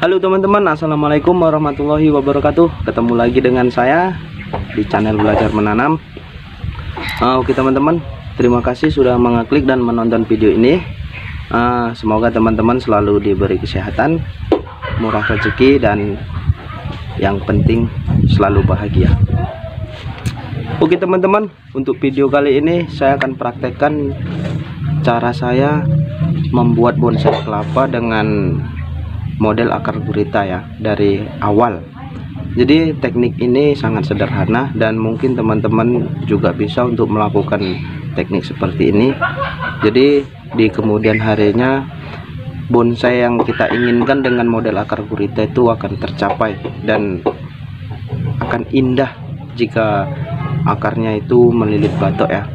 Halo teman-teman, assalamualaikum warahmatullahi wabarakatuh. Ketemu lagi dengan saya di channel Belajar Menanam. Oke teman-teman, terima kasih sudah mengeklik dan menonton video ini. Semoga teman-teman selalu diberi kesehatan, murah rezeki, dan yang penting selalu bahagia. Oke teman-teman, untuk video kali ini saya akan praktekkan cara saya membuat bonsai kelapa dengan model akar gurita ya, dari awal. Jadi teknik ini sangat sederhana dan mungkin teman-teman juga bisa untuk melakukan teknik seperti ini. Jadi di kemudian harinya bonsai yang kita inginkan dengan model akar gurita itu akan tercapai dan akan indah jika akarnya itu melilit batok ya.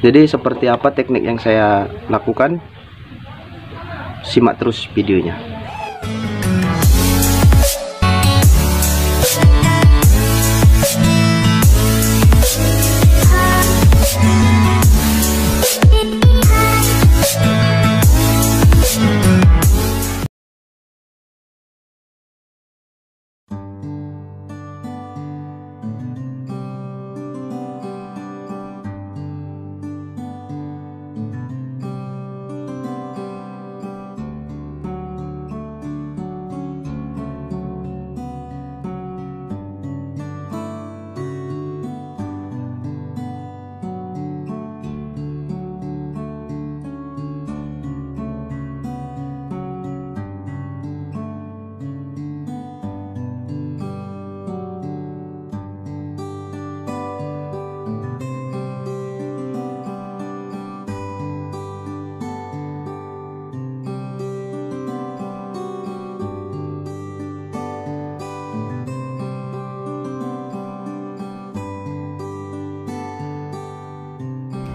Jadi seperti apa teknik yang saya lakukan? Simak terus videonya.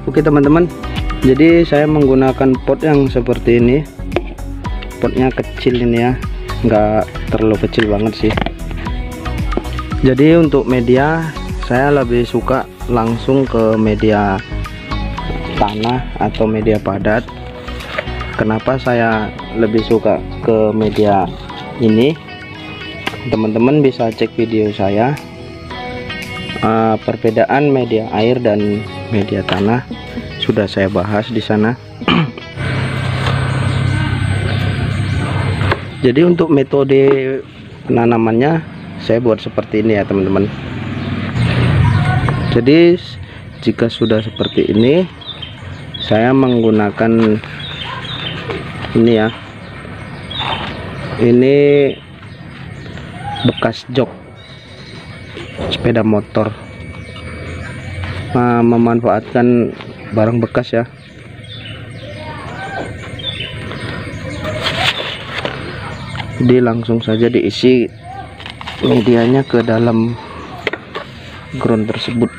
Oke teman-teman, jadi saya menggunakan pot yang seperti ini. Potnya kecil ini ya, nggak terlalu kecil banget sih. Jadi untuk media saya lebih suka langsung ke media tanah atau media padat. Kenapa saya lebih suka ke media ini? Teman-teman bisa cek video saya, perbedaan media air dan media tanah sudah saya bahas di sana. Jadi untuk metode penanamannya saya buat seperti ini ya teman-teman. Jadi jika sudah seperti ini, saya menggunakan ini ya, ini bekas jok sepeda motor, memanfaatkan barang bekas ya. Jadi langsung saja diisi medianya ke dalam ground tersebut.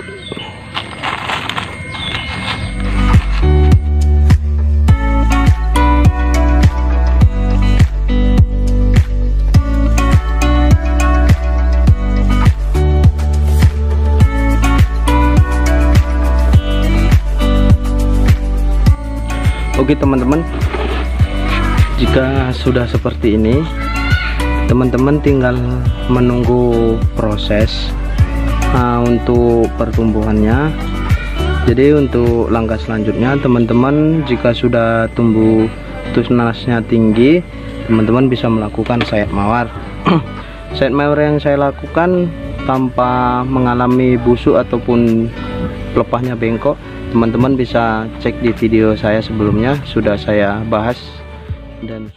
Oke teman-teman, jika sudah seperti ini, teman-teman tinggal menunggu proses untuk pertumbuhannya. Jadi untuk langkah selanjutnya, teman-teman jika sudah tumbuh tunasnya tinggi, teman-teman bisa melakukan sayat mawar. Sayat mawar yang saya lakukan tanpa mengalami busuk ataupun pelepahnya bengkok, teman-teman bisa cek di video saya sebelumnya, sudah saya bahas. Dan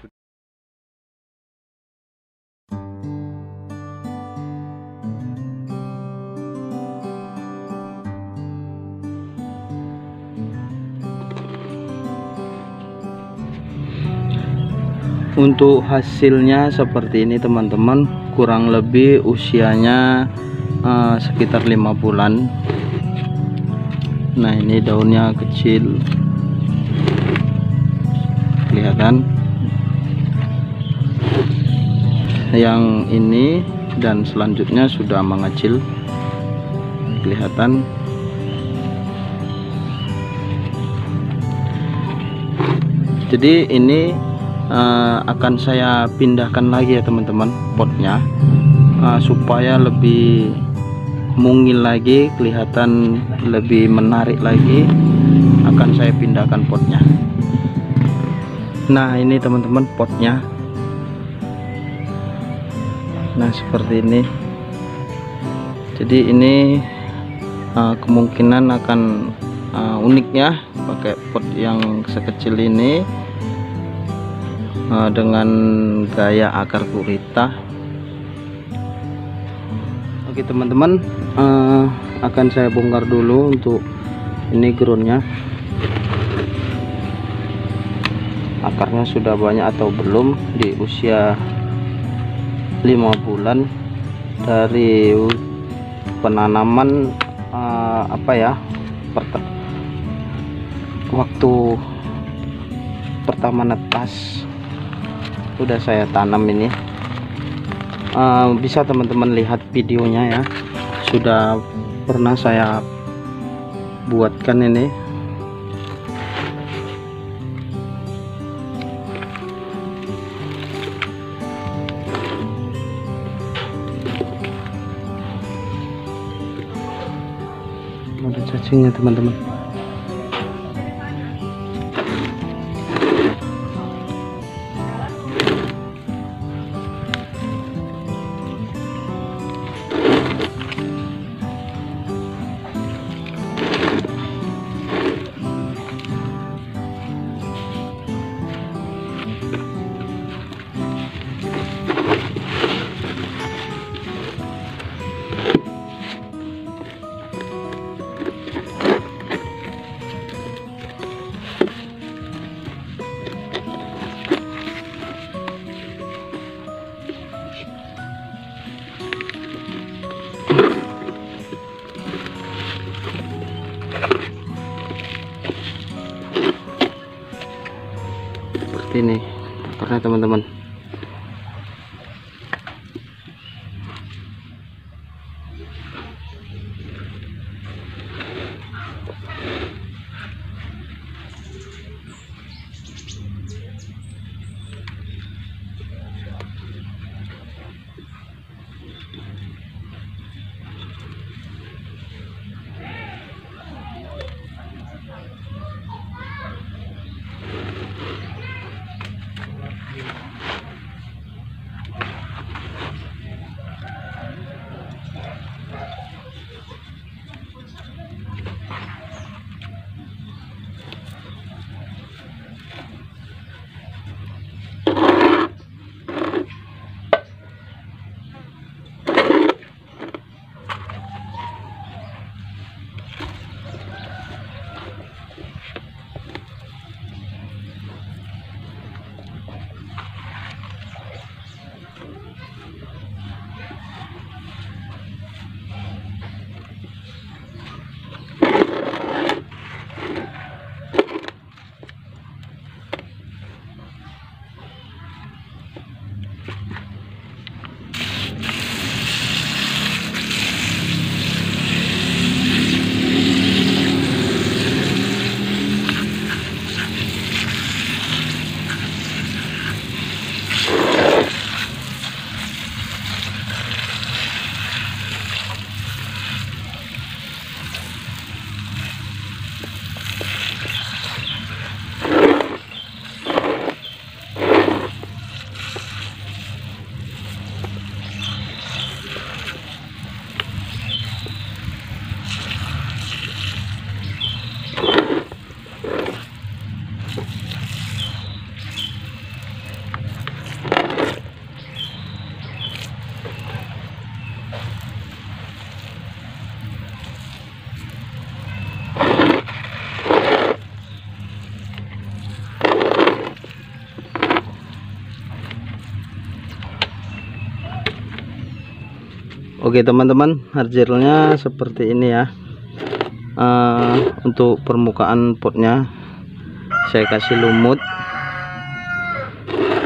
untuk hasilnya seperti ini teman-teman, kurang lebih usianya sekitar 5 bulan. Nah ini daunnya kecil, kelihatan. Yang ini dan selanjutnya sudah mengecil, kelihatan. Jadi ini akan saya pindahkan lagi ya teman-teman potnya, supaya lebih mungil lagi, kelihatan lebih menarik lagi. Akan saya pindahkan potnya. Nah ini teman-teman potnya. Nah seperti ini. Jadi ini kemungkinan akan uniknya pakai pot yang sekecil ini, dengan gaya akar gurita. Oke teman-teman, akan saya bongkar dulu untuk ini groundnya, akarnya sudah banyak atau belum di usia 5 bulan dari penanaman. Waktu pertama netas sudah saya tanam ini. Bisa teman-teman lihat videonya ya, sudah pernah saya buatkan ini. Ada cacingnya teman-teman. Seperti ini akarnya teman-teman. Oke teman-teman, hasilnya seperti ini ya. Untuk permukaan potnya saya kasih lumut,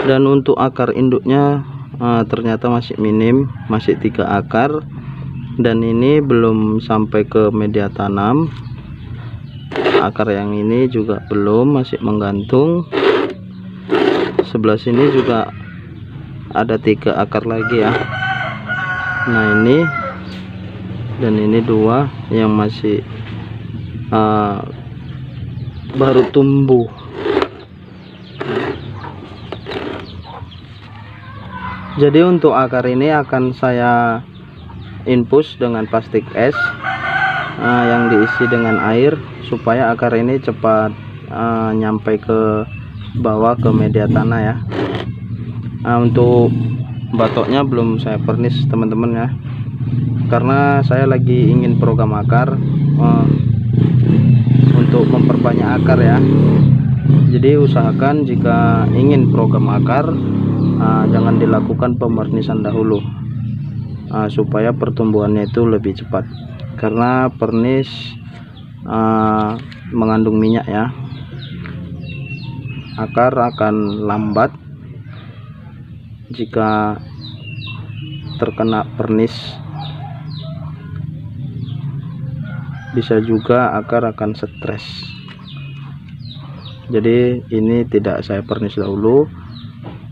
dan untuk akar induknya ternyata masih minim, masih 3 akar, dan ini belum sampai ke media tanam. Akar yang ini juga belum, masih menggantung. sebelah sini juga ada 3 akar lagi ya. Nah ini dan ini 2 yang masih baru tumbuh. Jadi untuk akar ini akan saya infus dengan plastik es yang diisi dengan air supaya akar ini cepat nyampe ke bawah ke media tanah ya. Untuk batoknya belum saya pernis teman-teman ya, karena saya lagi ingin program akar untuk memperbanyak akar ya. Jadi usahakan jika ingin program akar jangan dilakukan pemernisan dahulu supaya pertumbuhannya itu lebih cepat, karena pernis mengandung minyak ya. Akar akan lambat jika terkena pernis, bisa juga akar akan stres. Jadi ini tidak saya pernis dahulu,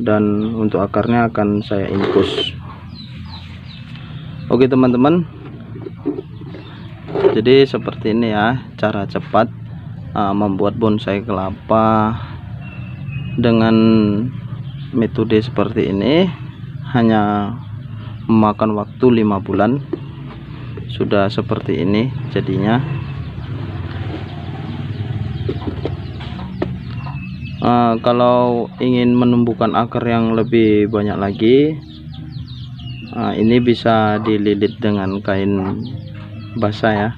dan untuk akarnya akan saya infus. Oke teman-teman, jadi seperti ini ya cara cepat membuat bonsai kelapa dengan metode seperti ini. Hanya memakan waktu 5 bulan sudah seperti ini jadinya. Kalau ingin menumbuhkan akar yang lebih banyak lagi, ini bisa dililit dengan kain basah ya,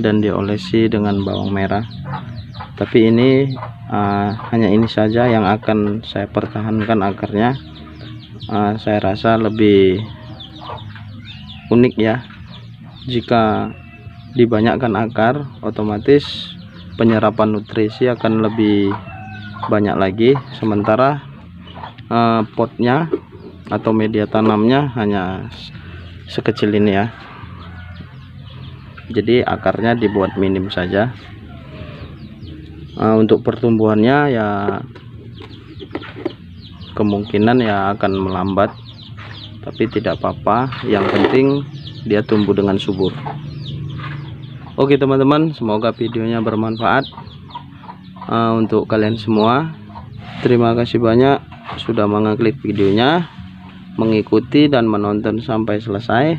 dan diolesi dengan bawang merah. Tapi ini hanya ini saja yang akan saya pertahankan akarnya. Saya rasa lebih unik ya, jika dibanyakkan akar otomatis penyerapan nutrisi akan lebih banyak lagi, sementara potnya atau media tanamnya hanya sekecil ini ya. Jadi akarnya dibuat minim saja. Untuk pertumbuhannya ya kemungkinan ya akan melambat, tapi tidak apa-apa, yang penting dia tumbuh dengan subur. Oke teman-teman, semoga videonya bermanfaat untuk kalian semua. Terima kasih banyak sudah mengklik videonya, mengikuti dan menonton sampai selesai.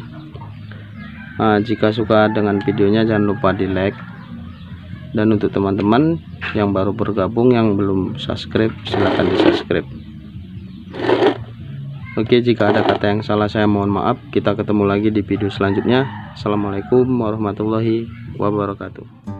Jika suka dengan videonya jangan lupa di like, dan untuk teman-teman yang baru bergabung yang belum subscribe silahkan di subscribe. Oke, jika ada kata yang salah saya mohon maaf. Kita ketemu lagi di video selanjutnya. Assalamualaikum warahmatullahi wabarakatuh.